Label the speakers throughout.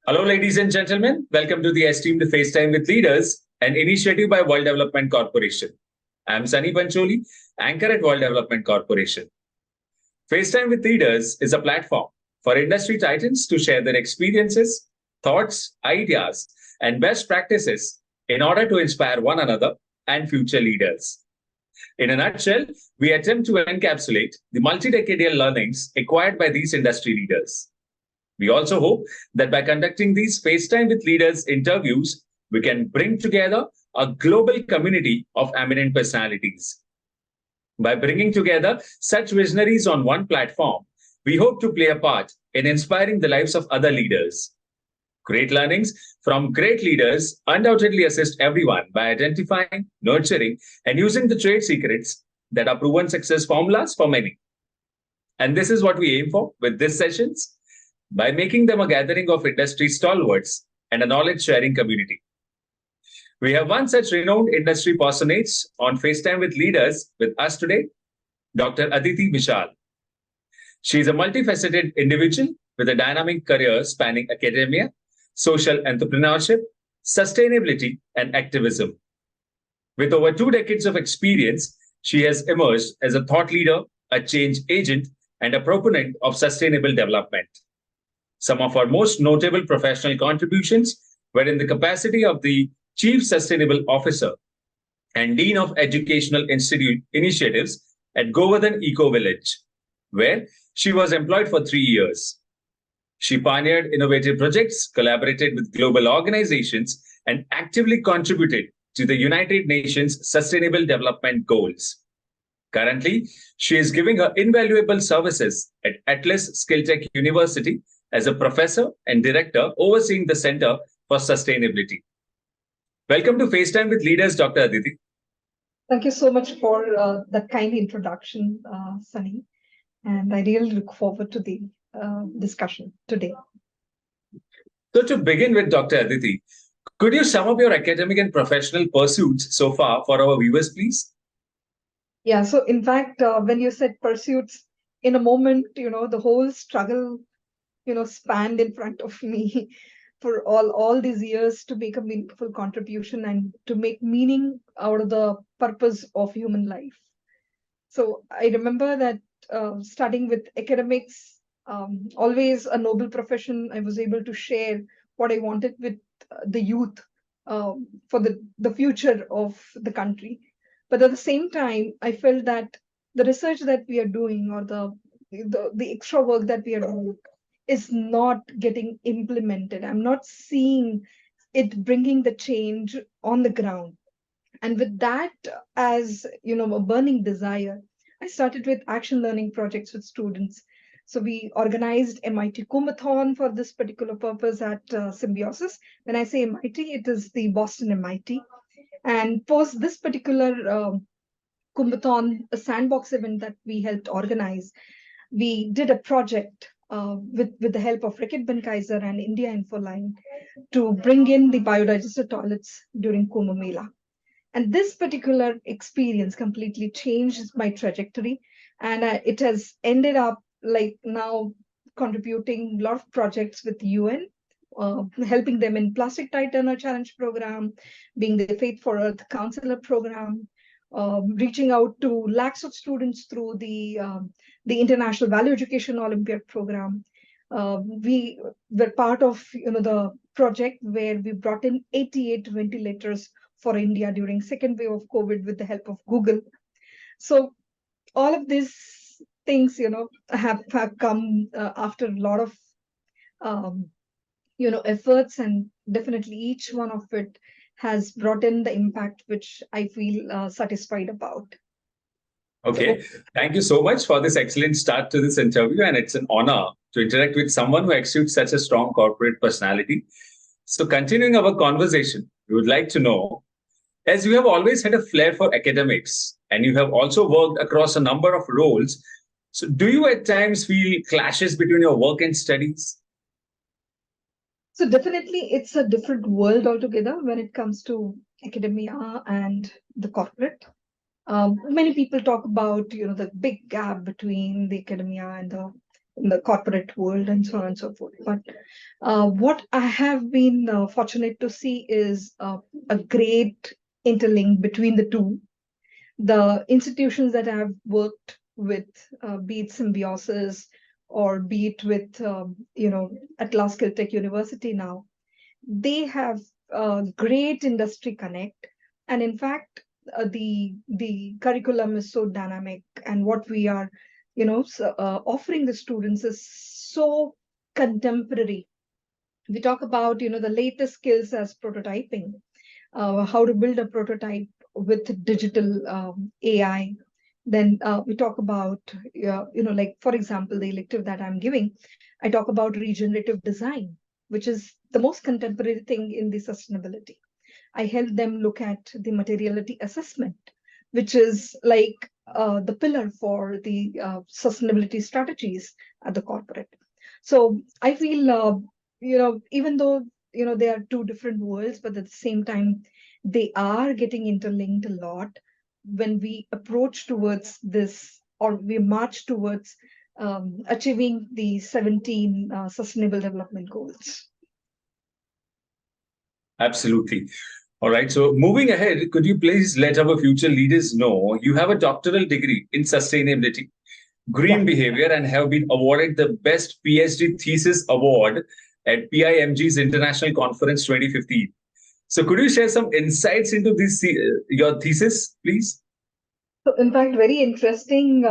Speaker 1: Hello, ladies and gentlemen. Welcome to the Esteemed FaceTime with Leaders, an initiative by World Development Corporation. I'm Sunny Pancholi, anchor at World Development Corporation. FaceTime with Leaders is a platform for industry titans to share their experiences, thoughts, ideas, and best practices in order to inspire one another and future leaders. In a nutshell, we attempt to encapsulate the multi-decadal learnings acquired by these industry leaders. We also hope that by conducting these FaceTime with Leaders interviews, we can bring together a global community of eminent personalities. By bringing together such visionaries on one platform, we hope to play a part in inspiring the lives of other leaders. Great learnings from great leaders undoubtedly assist everyone by identifying, nurturing, and using the trade secrets that are proven success formulas for many. And this is what we aim for with these sessions, by making them a gathering of industry stalwarts and a knowledge-sharing community. We have one such renowned industry personage on FaceTime with Leaders with us today, Dr. Aditi Mishal. She is a multifaceted individual with a dynamic career spanning academia, social entrepreneurship, sustainability, and activism. With over 2 decades of experience, she has emerged as a thought leader, a change agent, and a proponent of sustainable development. Some of our most notable professional contributions were in the capacity of the Chief Sustainable Officer and Dean of Educational Institute Initiatives at Govardhan Eco Village, where she was employed for 3 years. She pioneered innovative projects, collaborated with global organizations, and actively contributed to the United Nations Sustainable Development Goals. Currently, she is giving her invaluable services at Atlas Skilltech University as a professor and director overseeing the Center for Sustainability. Welcome to FaceTime with Leaders, Dr. Aditi.
Speaker 2: Thank you so much for that kind introduction, Sunny. And I really look forward to the discussion today.
Speaker 1: So to begin with, Dr. Aditi, could you sum up your academic and professional pursuits so far for our viewers, please?
Speaker 2: Yeah, so in fact, when you said pursuits, in a moment, the whole struggle spanned in front of me for all these years to make a meaningful contribution and to make meaning out of the purpose of human life. So I remember that starting with academics, always a noble profession, I was able to share what I wanted with the youth for the future of the country. But at the same time, I felt that the research that we are doing or the extra work that we are doing is not getting implemented. I'm not seeing it bringing the change on the ground. And with that as a burning desire, I started with action learning projects with students. So we organized MIT Kumbhathon for this particular purpose at Symbiosis. When I say MIT, it is the Boston MIT. And post this particular Kumbhathon, a sandbox event that we helped organize, we did a project with the help of Ricket Benkaiser and India Infoline to bring in the biodigester toilets during Kumbh Mela. And this particular experience completely changed my trajectory. And it has ended up like now contributing a lot of projects with the UN, helping them in Plastic Tide Turner Challenge program, being the Faith for Earth Counselor program, reaching out to lakhs of students through the International Value Education Olympiad program. We were part of the project where we brought in 88 ventilators for India during second wave of COVID with the help of Google. So all of these things, have come after a lot of, efforts, and definitely each one of it has brought in the impact which I feel satisfied about.
Speaker 1: Okay, thank you so much for this excellent start to this interview. And it's an honor to interact with someone who exudes such a strong corporate personality. So continuing our conversation, we would like to know, as you have always had a flair for academics and you have also worked across a number of roles, so do you at times feel clashes between your work and studies?
Speaker 2: So definitely it's a different world altogether when it comes to academia and the corporate. Many people talk about the big gap between the academia and the in the corporate world and so on and so forth. But what I have been fortunate to see is a great interlink between the two. The institutions that I've worked with, be it Symbiosis or be it with, Atlas Skilltech University now, they have great industry connect. And in fact, the curriculum is so dynamic, and what we are, offering the students is so contemporary. We talk about, the latest skills as prototyping, how to build a prototype with digital AI. Then we talk about, like, for example, the elective that I'm giving, I talk about regenerative design, which is the most contemporary thing in the sustainability. I help them look at the materiality assessment, which is like the pillar for the sustainability strategies at the corporate. So I feel, even though, they are two different worlds, but at the same time, they are getting interlinked a lot when we approach towards this, or we march towards achieving the 17 sustainable development goals.
Speaker 1: Absolutely. All right. So moving ahead, could you please let our future leaders know you have a doctoral degree in sustainability, green behavior, and have been awarded the Best PhD Thesis Award at PIMG's International Conference 2015. So could you share some insights into this, your thesis, please?
Speaker 2: So, in fact, very interesting,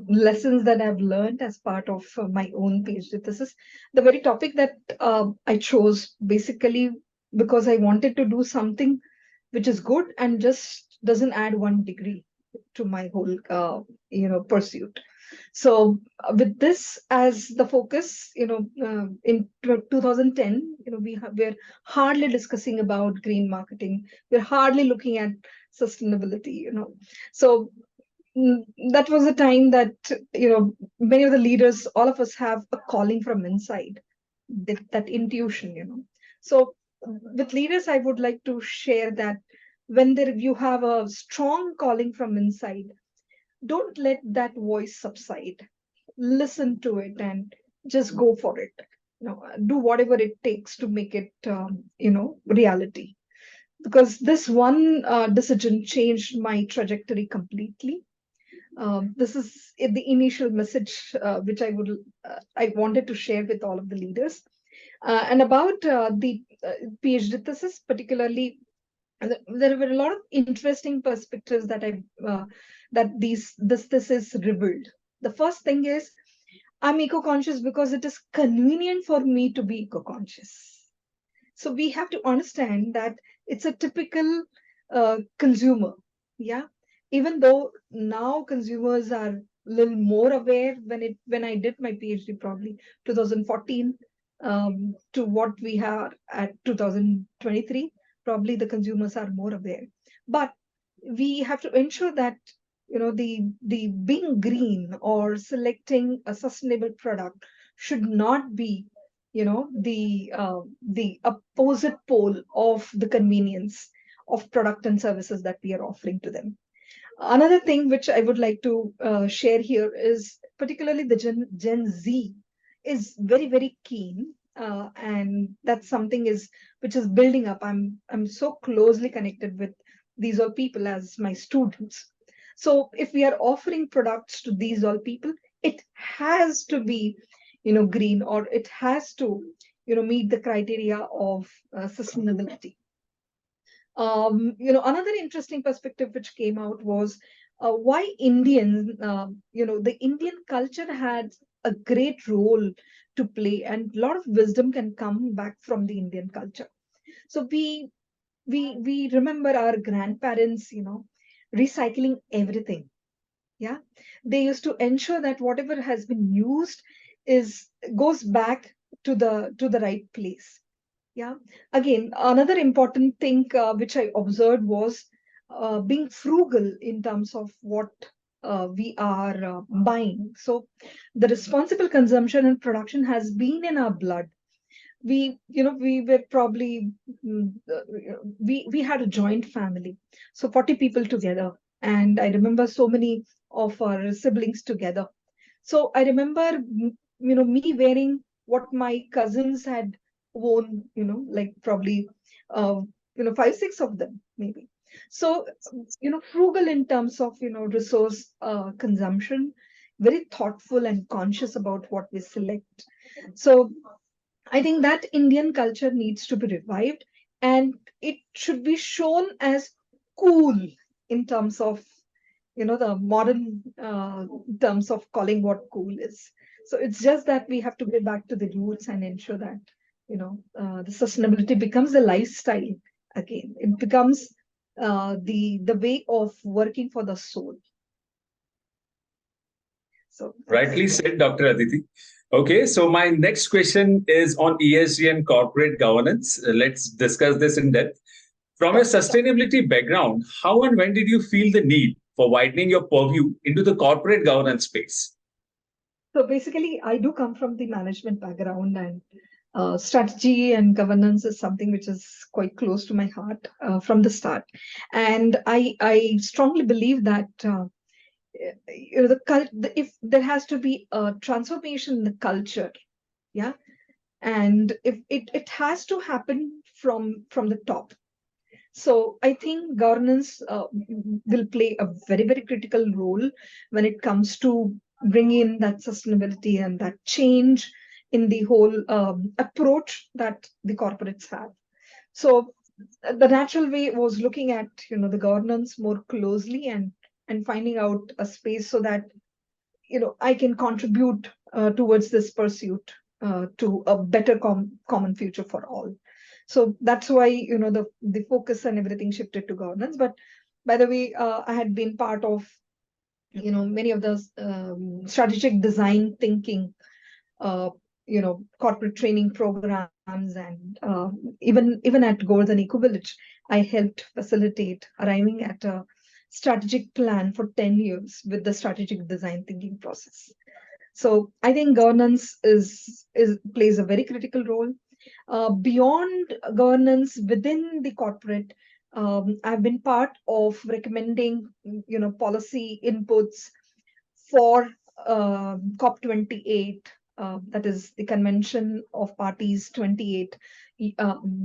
Speaker 2: lessons that I've learned as part of my own PhD thesis. The very topic that I chose basically because I wanted to do something which is good and just doesn't add one degree to my whole, pursuit. So, with this as the focus, in 2010, we're hardly discussing about green marketing. We're hardly looking at sustainability, So that was a time that, many of the leaders, all of us have a calling from inside, that intuition, So with leaders, I would like to share that when you have a strong calling from inside, don't let that voice subside. Listen to it and just go for it. Do whatever it takes to make it, reality. Because this one decision changed my trajectory completely. This is the initial message which I wanted to share with all of the leaders. And about the PhD thesis, particularly, there were a lot of interesting perspectives that this is revealed. The first thing is, I'm eco-conscious because it is convenient for me to be eco-conscious. So we have to understand that it's a typical consumer. Yeah. Even though now consumers are a little more aware, when I did my PhD, probably 2014, to what we have at 2023, probably the consumers are more aware. But we have to ensure that, the being green or selecting a sustainable product should not be, the opposite pole of the convenience of product and services that we are offering to them. Another thing which I would like to share here is particularly the Gen Z is very, very keen, and that's something which is building up. I'm so closely connected with these all people as my students. So if we are offering products to these all people, it has to be, green, or it has to, meet the criteria of sustainability. Another interesting perspective which came out was why the Indian culture had a great role to play, and a lot of wisdom can come back from the Indian culture. So we remember our grandparents, recycling everything. Yeah, they used to ensure that whatever has been used goes back to the right place. Yeah. Again, another important thing which I observed was being frugal in terms of what we are buying. So the responsible consumption and production has been in our blood. We were probably, we had a joint family, so 40 people together, and I remember so many of our siblings together. So I remember, me wearing what my cousins had worn, like probably, uh, five, six of them maybe. So, frugal in terms of, resource consumption, very thoughtful and conscious about what we select. So I think that Indian culture needs to be revived, and it should be shown as cool in terms of, the modern terms of calling what cool is. So it's just that we have to go back to the roots and ensure that, the sustainability becomes a lifestyle again. It becomes the way of working for the soul. So that's.
Speaker 1: Rightly said, Dr. Aditi. Okay, so my next question is on ESG and corporate governance. Let's discuss this in depth. From a sustainability background, how and when did you feel the need for widening your purview into the corporate governance space?
Speaker 2: So basically, I do come from the management background, and strategy and governance is something which is quite close to my heart from the start. And I strongly believe that if there has to be a transformation in the culture, yeah, and if it has to happen from the top. So I think governance will play a very, very critical role when it comes to bringing in that sustainability and that change in the whole approach that the corporates have. So the natural way was looking at, the governance more closely, and finding out a space so that, I can contribute towards this pursuit to a better common future for all. So that's why, the focus and everything shifted to governance. But by the way, I had been part of, many of those strategic design thinking, corporate training programs, and even at Govardhan Eco Village, I helped facilitate arriving at a strategic plan for 10 years with the strategic design thinking process. So I think governance is plays a very critical role. Beyond governance within the corporate, I've been part of recommending, policy inputs for COP28, that is the Convention of Parties 28,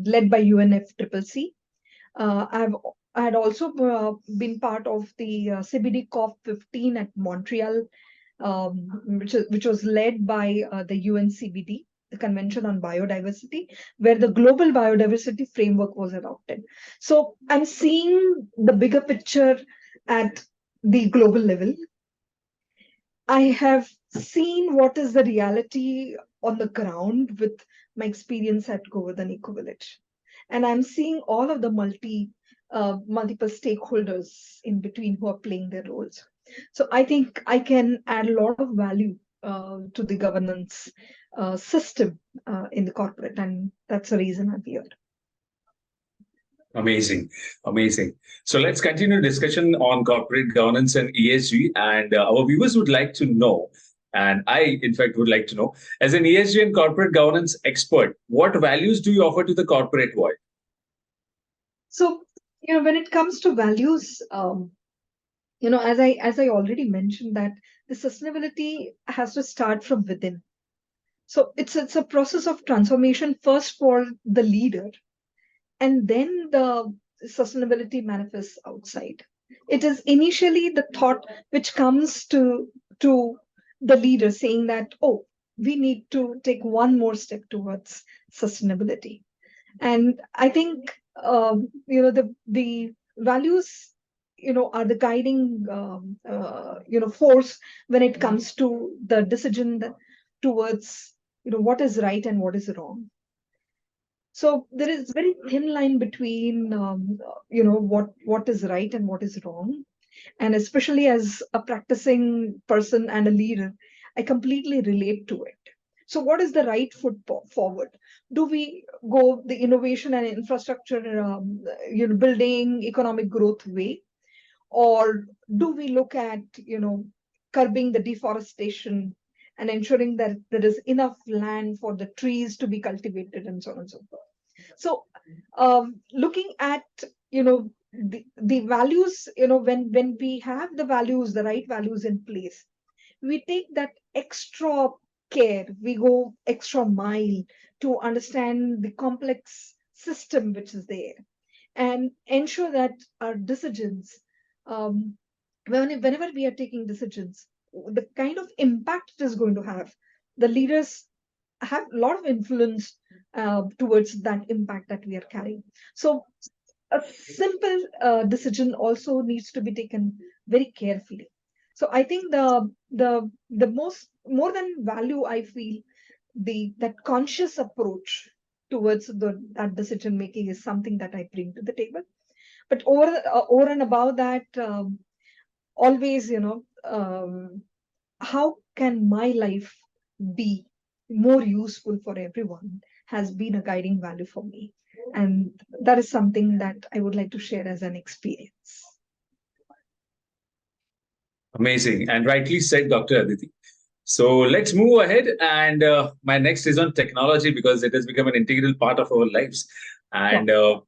Speaker 2: led by UNFCCC. I've I had also been part of the CBD COP15 at Montreal, which was led by the UNCBD, the Convention on Biodiversity, where the global biodiversity framework was adopted. So I'm seeing the bigger picture at the global level. I have seen what is the reality on the ground with my experience at Govardhan Eco Village. And I'm seeing all of the multiple stakeholders in between who are playing their roles. So I think I can add a lot of value to the governance system in the corporate, and that's the reason I'm here.
Speaker 1: Amazing, amazing. So let's continue discussion on corporate governance and ESG. And our viewers would like to know, and I, in fact, would like to know, as an ESG and corporate governance expert, what values do you offer to the corporate world?
Speaker 2: So, when it comes to values, as I already mentioned, that the sustainability has to start from within. So it's a process of transformation first for the leader, and then the sustainability manifests outside. It is initially the thought which comes to the leader saying that, oh, we need to take one more step towards sustainability. And I think the values are the guiding force when it comes to the decision towards what is right and what is wrong. So there is very thin line between what is right and what is wrong. And especially as a practicing person and a leader, I completely relate to it. So what is the right foot forward? Do we go the innovation and infrastructure building economic growth way, or do we look at curbing the deforestation and ensuring that there is enough land for the trees to be cultivated, and so on and so forth? So looking at the values, when we have the values, the right values in place, we take that extra care, we go extra mile to understand the complex system which is there and ensure that our decisions, um, whenever we are taking decisions, the kind of impact it is going to have, the leaders have a lot of influence towards that impact that we are carrying. So a simple decision also needs to be taken very carefully. So I think the most more than value, I feel the that conscious approach towards that decision making is something that I bring to the table. But over and above that, always, how can my life be more useful for everyone has been a guiding value for me. And that is something that I would like to share as an experience.
Speaker 1: Amazing. And rightly said, Dr. Aditi. So let's move ahead. And my next is on technology because it has become an integral part of our lives. And our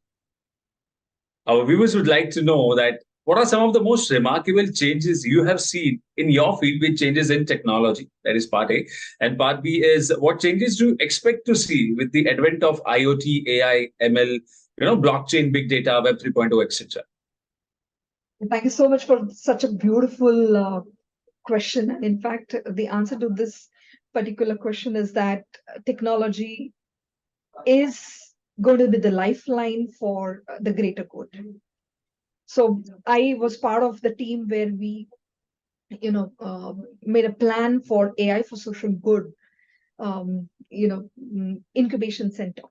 Speaker 1: viewers would like to know that what are some of the most remarkable changes you have seen in your field with changes in technology? That is part A. And part B is what changes do you expect to see with the advent of IoT, AI, ML, blockchain, big data, Web 3.0, etc.
Speaker 2: Thank you so much for such a beautiful question. And in fact, the answer to this particular question is that technology is going to be the lifeline for the greater good. So I was part of the team where we, made a plan for AI for social good, incubation center.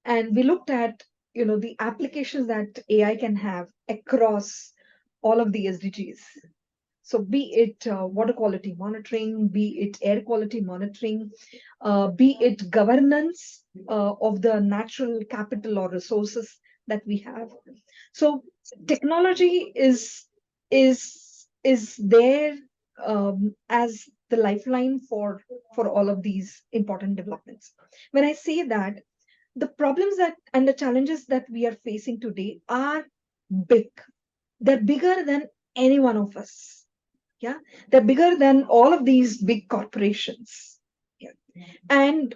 Speaker 2: And we looked at, the applications that AI can have across all of the SDGs. So be it water quality monitoring, be it air quality monitoring, be it governance of the natural capital or resources that we have. So technology is there as the lifeline for all of these important developments. When I say that, the problems that and the challenges that we are facing today are big. They're bigger than any one of us. Yeah, they're bigger than all of these big corporations. Yeah. And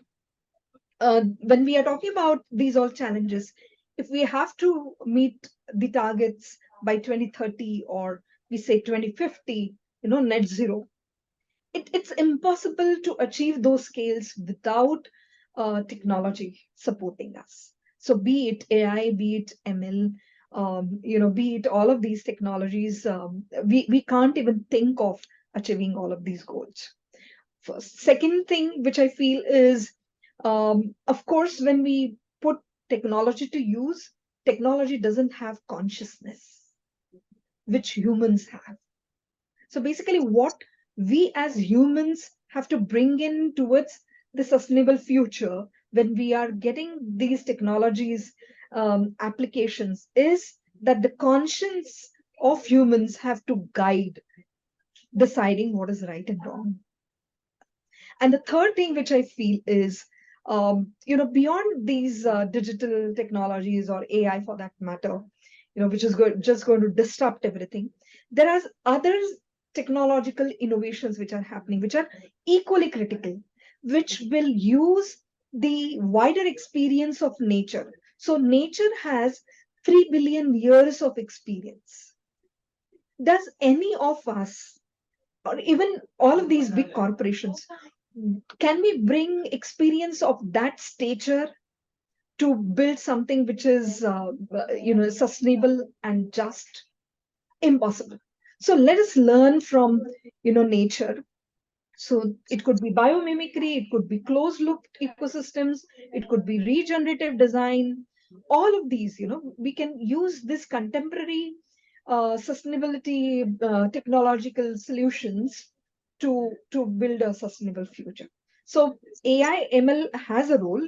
Speaker 2: when we are talking about these all challenges, if we have to meet the targets by 2030 or we say 2050, net zero, it's impossible to achieve those scales without technology supporting us. So be it AI, be it ML, be it all of these technologies, we can't even think of achieving all of these goals. First, second thing which I feel is, of course, when we put technology to use, technology doesn't have consciousness, which humans have. So basically, what we as humans have to bring in towards the sustainable future when we are getting these technologies applications is that the conscience of humans have to guide deciding what is right and wrong. And the third thing which I feel is, beyond these digital technologies or AI for that matter, which is just going to disrupt everything, there are other technological innovations which are happening, which are equally critical, which will use the wider experience of nature. So nature has 3 billion years of experience. Does any of us, or even all of these big corporations, can we bring experience of that stature to build something which is sustainable and just? Impossible. So let us learn from nature. So it could be biomimicry, it could be closed loop ecosystems, it could be regenerative design. All of these, we can use this contemporary sustainability technological solutions to build a sustainable future. So AI ML has a role,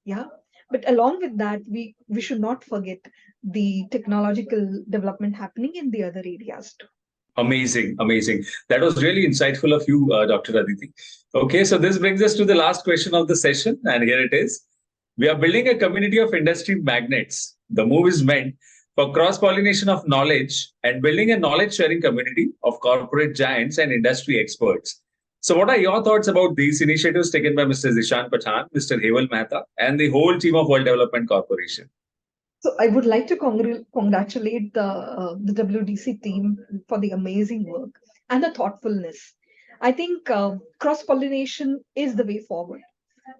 Speaker 2: yeah, but along with that, we should not forget the technological development happening in the other areas too.
Speaker 1: Amazing, amazing. That was really insightful of you, Dr. Aditi. Okay, so this brings us to the last question of the session, and here it is. We are building a community of industry magnates. The move is meant for cross-pollination of knowledge and building a knowledge-sharing community of corporate giants and industry experts. So what are your thoughts about these initiatives taken by Mr. Zishan Pathan, Mr. Heval Mehta, and the whole team of World Development Corporation?
Speaker 2: So I would like to congratulate the WDC team for the amazing work and the thoughtfulness. I think cross-pollination is the way forward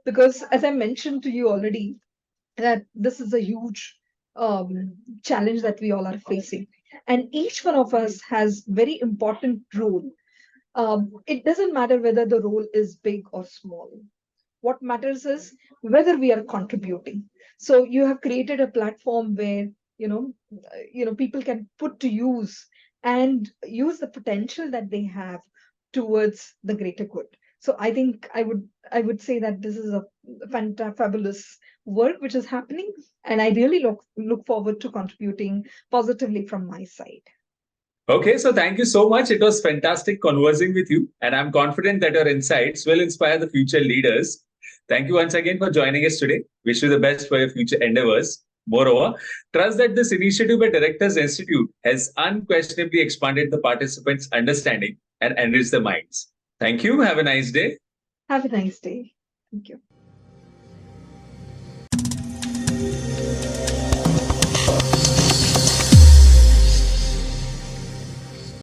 Speaker 2: because, as I mentioned to you already, that this is a huge challenge that we all are facing, and each one of us has very important role. It doesn't matter whether the role is big or small. What matters is whether we are contributing. So you have created a platform where people can put to use and use the potential that they have towards the greater good. So I think I would say that this is a fabulous work which is happening, and I really look forward to contributing positively from my side.
Speaker 1: Okay, so thank you so much. It was fantastic conversing with you, and I'm confident that your insights will inspire the future leaders. Thank you once again for joining us today. Wish you the best for your future endeavors. Moreover, trust that this initiative by Directors Institute has unquestionably expanded the participants' understanding and enriched their minds. Thank you. Have a nice day.
Speaker 2: Have a nice day. Thank you.